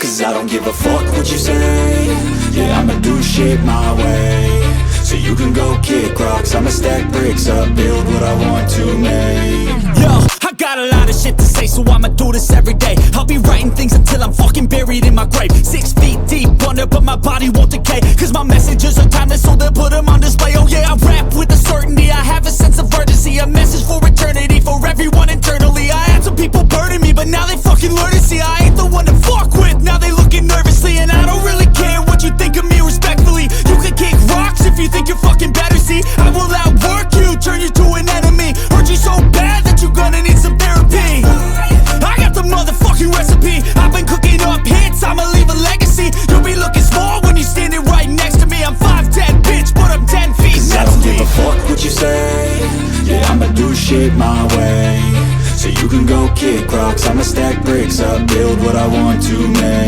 Cause I don't give a fuck what you say. Yeah, I'ma do shit my way. So you can go kick rocks, I'ma stack bricks up, build what I want to make. Yo, I got a lot of shit to say, so I'ma do this every day. I'll be writing things until I'm fucking buried in my grave. 6 feet deep under, but my body won't decay. Cause my messages are timeless, so they'll put them on display. Oh yeah, I rap with a certainty, I have a sense of urgency. A message for eternity, for everyone internally. I had some people burning me, but now they fucking learn to see I ain't the one to fuck with, now they looking nervously. And I don't really care what you think of me, respectfully. You can kick rocks if you think you're fucking better, see. I will outwork you, turn you to an enemy. Hurt you so bad that you're gonna need some therapy. I got the motherfucking recipe. I've been cooking up hits, I'ma leave a legacy. You'll be looking small when you're standing right next to me. I'm 5'10", bitch, but I'm 10 feet Cause next I don't to give me. a fuck what you say. Yeah, I'ma do shit my way. So you can go kick rocks, I'ma stack bricks up, build what I want to make.